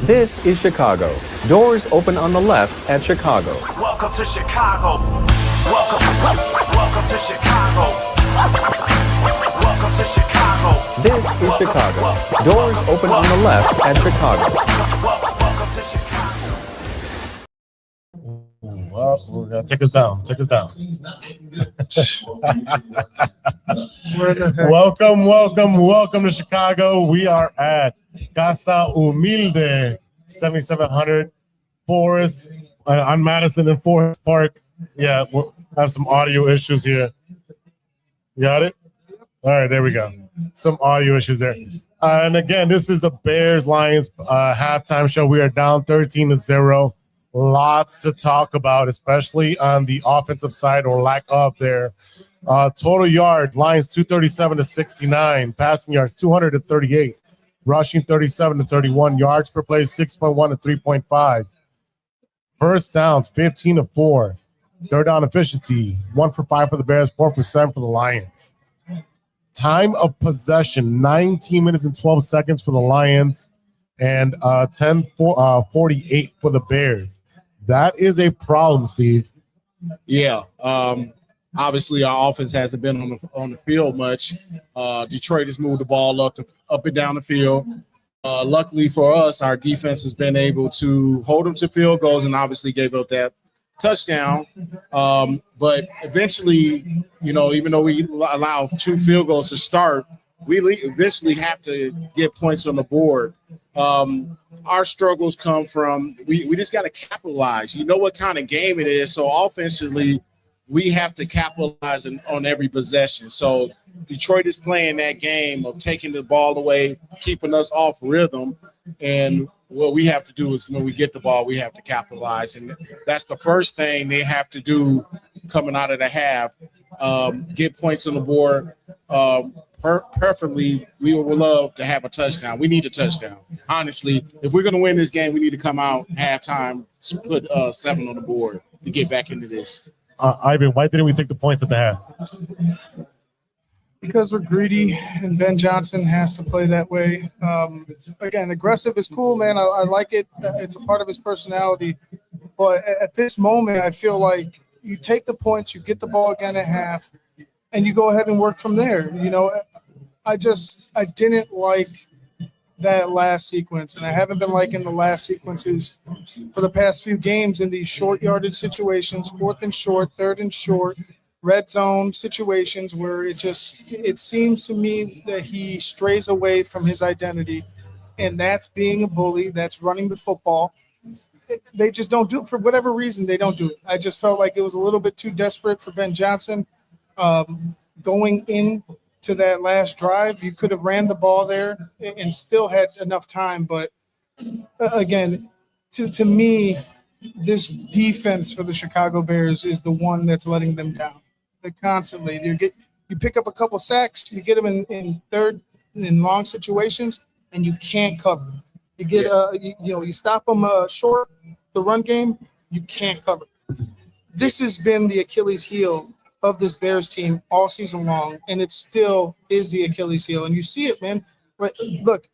This is Chicago. Doors open on the left at Chicago. Welcome to Chicago. Welcome to Chicago. Welcome to Chicago. This is Chicago. Doors open on the left at Chicago. Welcome to Chicago. Well, we're gonna take us down. Welcome to Chicago. We are at Casa Humilde, 7700 Forest on Madison and Forest Park. Yeah, we have some audio issues here. Got it? All right, there we go. Some audio issues there. And again, this is the Bears Lions halftime show. We are down 13-0. Lots to talk about, especially on the offensive side or lack of there. Total yards, Lions 237-69. Passing yards 238. Rushing 37-31. Yards per play 6.1 to 3.5. First downs 15-4. Third down efficiency 1 for 5 for the Bears, 4 for 7 for the Lions. Time of possession 19 minutes and 12 seconds for the Lions and 10:48 for the Bears. That is a problem, Steve. Yeah. Obviously, our offense hasn't been on the field much. Detroit has moved the ball up and down the field. Luckily for us, our defense has been able to hold them to field goals and obviously gave up that touchdown. But eventually, even though we allow 2 field goals to start, we eventually have to get points on the board. Our struggles come from we just got to capitalize. You know what kind of game it is. So offensively, we have to capitalize on every possession. So Detroit is playing that game of taking the ball away, keeping us off rhythm. And what we have to do is when we get the ball, we have to capitalize. And that's the first thing they have to do coming out of the half, get points on the board. Preferably, we would love to have a touchdown. We need a touchdown. Honestly, if we're going to win this game, we need to come out halftime, put 7 on the board to get back into this. Ivan, why didn't we take the points at the half? Because we're greedy, and Ben Johnson has to play that way. Again, aggressive is cool, man. I like it. It's a part of his personality. But at this moment, I feel like you take the points, you get the ball again at half, and you go ahead and work from there. I didn't like that last sequence, and I haven't been liking the last sequences for the past few games in these short yardage situations, 4th and short, 3rd and short, red zone situations where it seems to me that he strays away from his identity, and that's being a bully, that's running the football. They just don't do it for whatever reason. They don't do it. I just felt like it was a little bit too desperate for Ben Johnson. Going into that last drive, you could have ran the ball there and still had enough time. But again, to me, this defense for the Chicago Bears is the one that's letting them down. They constantly you pick up a couple sacks, you get them in third and long situations, and you can't cover. You get you stop them short the run game, you can't cover. This has been the Achilles heel of this Bears team all season long, and it still is the Achilles heel. And you see it, man. But look,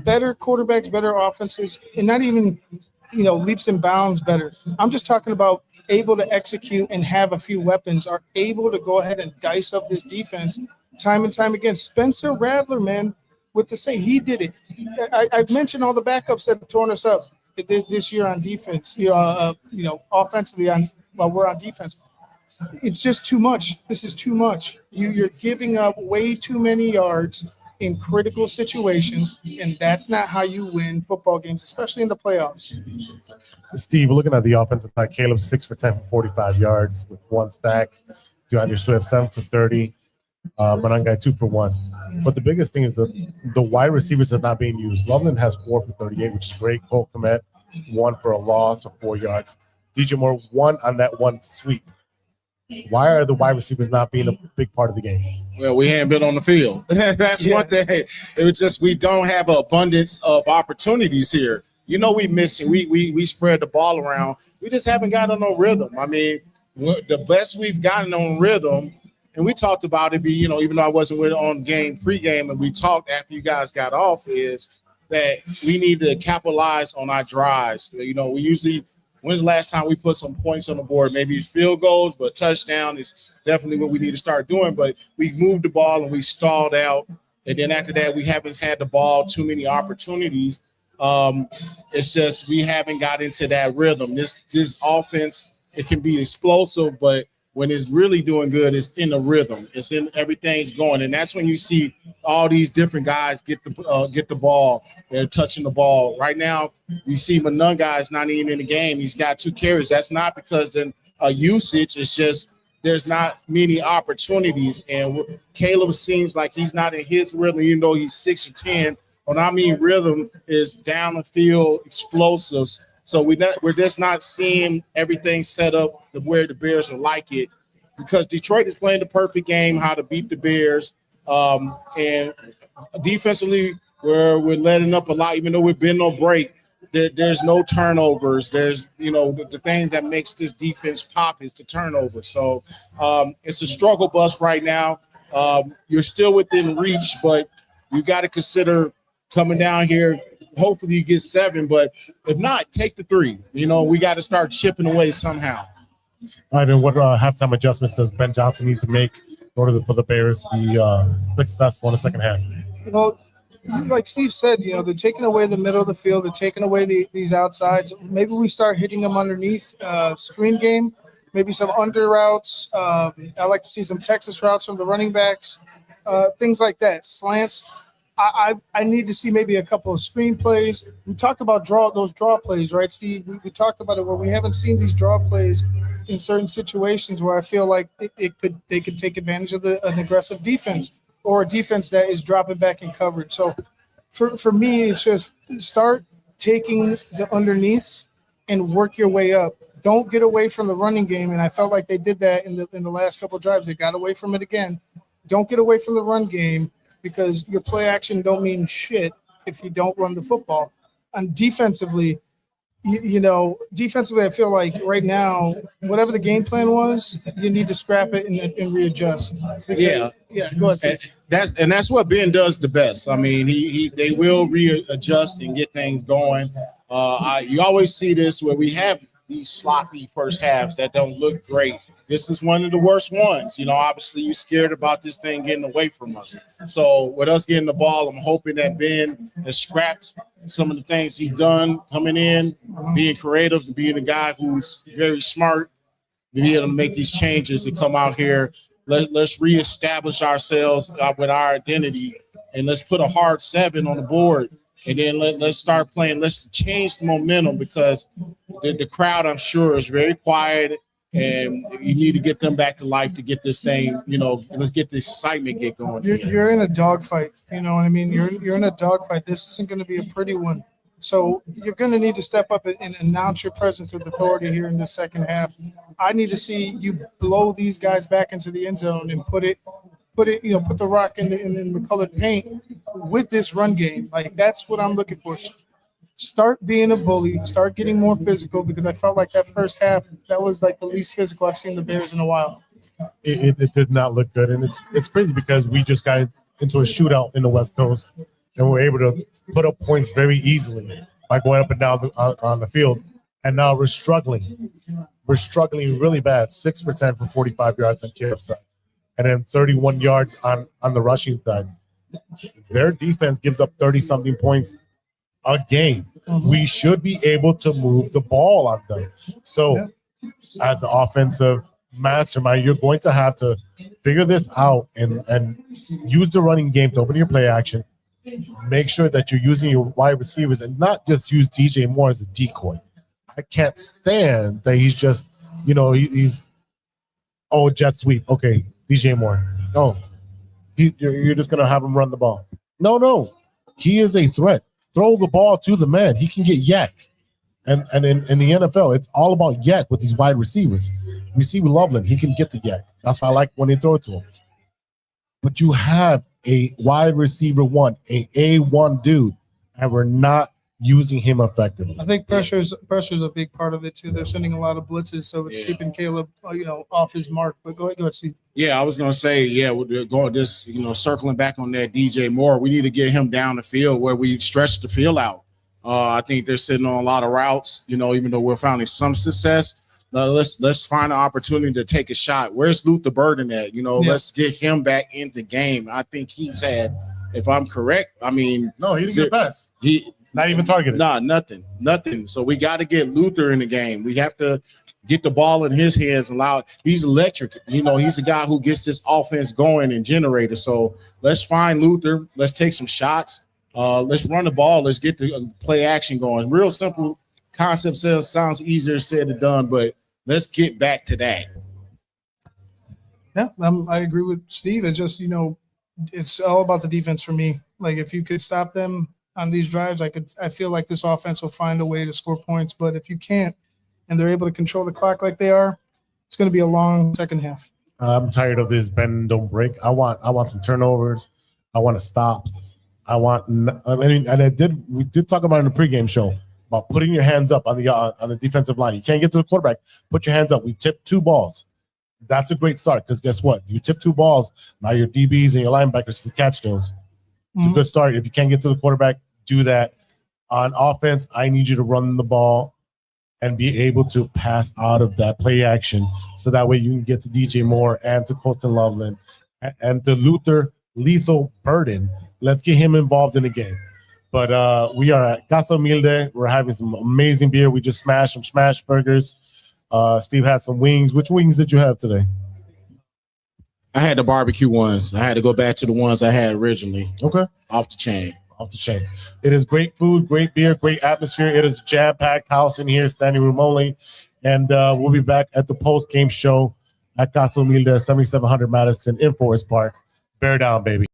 better quarterbacks, better offenses, and not even, leaps and bounds better. I'm just talking about able to execute and have a few weapons, are able to go ahead and dice up this defense time and time again. Spencer Rattler, man, with the same, he did it. I've mentioned all the backups that have torn us up this year on defense, offensively while we're on defense. It's just too much. This is too much. You're giving up way too many yards in critical situations, and that's not how you win football games, especially in the playoffs. Steve, looking at the offensive side, Caleb 6 for 10 for 45 yards with 1 sack. DeAndre Swift 7 for 30. Manangai 2 for 1. But the biggest thing is the wide receivers are not being used. Loveland has 4 for 38, which is great. Cole Kmet 1 for a loss of 4 yards. DJ Moore 1 on that 1 sweep. Why are the wide receivers not being a big part of the game? Well, we haven't been on the field. That's one thing. It was just we don't have an abundance of opportunities here. We mix it. We spread the ball around. We just haven't gotten no rhythm. I mean, the best we've gotten on rhythm, and we talked about it, even though I wasn't on game pregame, and we talked after you guys got off, is that we need to capitalize on our drives. You know, when's the last time we put some points on the board? Maybe it's field goals, but touchdown is definitely what we need to start doing. But we moved the ball and we stalled out. And then after that, we haven't had the ball too many opportunities. It's just we haven't got into that rhythm. This offense, it can be explosive, but when it's really doing good, it's in the rhythm. It's in everything's going, and that's when you see all these different guys get the ball. They're touching the ball. Right now, you see Manunga is not even in the game. He's got 2 carries. That's not because then usage. It's just there's not many opportunities, and Caleb seems like he's not in his rhythm, even though he's 6'10". When I mean rhythm is down the field explosives. So we're just not seeing everything set up to where the Bears will like it, because Detroit is playing the perfect game, how to beat the Bears. And defensively, we're letting up a lot, even though we've been on break. There's no turnovers. There's, the thing that makes this defense pop is the turnover. So it's a struggle bus right now. You're still within reach, but you got to consider coming down here. Hopefully you get 7, but if not, take the 3. We got to start chipping away somehow. All right, and what halftime adjustments does Ben Johnson need to make in order for the Bears to be successful in the second half? Well, like Steve said, they're taking away the middle of the field. They're taking away these outsides. Maybe we start hitting them underneath screen game, maybe some under routes. I like to see some Texas routes from the running backs, things like that, slants. I need to see maybe a couple of screen plays. We talked about those draw plays, right, Steve? We talked about it where we haven't seen these draw plays in certain situations where I feel like they could take advantage of an aggressive defense or a defense that is dropping back in coverage. So for me, it's just start taking the underneaths and work your way up. Don't get away from the running game, and I felt like they did that in the last couple of drives. They got away from it again. Don't get away from the run game, because your play action don't mean shit if you don't run the football. And defensively, defensively, I feel like right now, whatever the game plan was, you need to scrap it and readjust. Yeah. Go ahead, Steve. That's what Ben does the best. I mean, they will readjust and get things going. You always see this where we have these sloppy first halves that don't look great. This is one of the worst ones. Obviously you're scared about this thing getting away from us. So with us getting the ball, I'm hoping that Ben has scrapped some of the things he's done coming in, being creative, being a guy who's very smart, to be able to make these changes and come out here. Let's reestablish ourselves with our identity, and let's put a hard 7 on the board. And then let's start playing. Let's change the momentum, because the crowd, I'm sure, is very quiet. And you need to get them back to life to get this thing, let's get this excitement get going. You're in a dogfight, you know what I mean? You're in a dogfight. This isn't going to be a pretty one. So you're going to need to step up and announce your presence with authority here in the second half. I need to see you blow these guys back into the end zone and put the rock in the colored paint with this run game. Like, that's what I'm looking for. Start being a bully, start getting more physical, because I felt like that first half, that was like the least physical I've seen the Bears in a while. It did not look good, and it's crazy because we just got into a shootout in the West Coast, and we're able to put up points very easily by going up and down on the field, and now we're struggling. We're struggling really bad, 6 for 10 for 45 yards on Caleb's side, and then 31 yards on the rushing side. Their defense gives up 30-something points a game. We should be able to move the ball on them. So as an offensive mastermind, you're going to have to figure this out and use the running game to open your play action. Make sure that you're using your wide receivers and not just use DJ Moore as a decoy. I can't stand that he's just, he's jet sweep. Okay, DJ Moore. No, you're just going to have him run the ball. No. He is a threat. Throw the ball to the man. He can get yak. And in the NFL, it's all about yak with these wide receivers. We see with Loveland, he can get the yak. That's why I like when they throw it to him. But you have a wide receiver one, a A1 dude, and we're not using him effectively. I think pressure's a big part of it too. They're sending a lot of blitzes, so it's keeping Caleb, off his mark. But go ahead, Steve. Yeah, I was gonna say, we're going this, circling back on that DJ Moore. We need to get him down the field where we stretch the field out. I think they're sitting on a lot of routes, even though we're finding some success. Let's find an opportunity to take a shot. Where's Luther Burden at? Let's get him back into game. I think he's had, if I'm correct, No, he didn't get best. He not even targeted. Nah, nothing. So we got to get Luther in the game. We have to get the ball in his hands. He's electric. He's a guy who gets this offense going and generated. So let's find Luther. Let's take some shots. Let's run the ball. Let's get the play action going. Real simple concept. Sounds easier said than done, but let's get back to that. Yeah, I agree with Steve. It's just, it's all about the defense for me. Like, if you could stop them on these drives, I feel like this offense will find a way to score points. But if you can't, and they're able to control the clock like they are, it's going to be a long second half. I'm tired of this bend and don't break. I want some turnovers. I want to stop. We did talk about in the pregame show about putting your hands up on the defensive line. You can't get to the quarterback. Put your hands up. We tipped 2 balls. That's a great start because guess what? You tip 2 balls. Now your DBs and your linebackers can catch those. It's a good start. If you can't get to the quarterback, do that. On offense, I need you to run the ball and be able to pass out of that play action so that way you can get to DJ Moore and to Colston Loveland and to Luther Lethal Burden. Let's get him involved in the game. But we are at Casa Humilde. We're having some amazing beer. We just smashed some smash burgers. Steve had some wings. Which wings did you have today? I had the barbecue ones. I had to go back to the ones I had originally. Okay. Off the chain. It is great food, great beer, great atmosphere. It is a jam-packed house in here, standing room only. And we'll be back at the post-game show at Casa Humilde, 7700 Madison in Forest Park. Bear down, baby.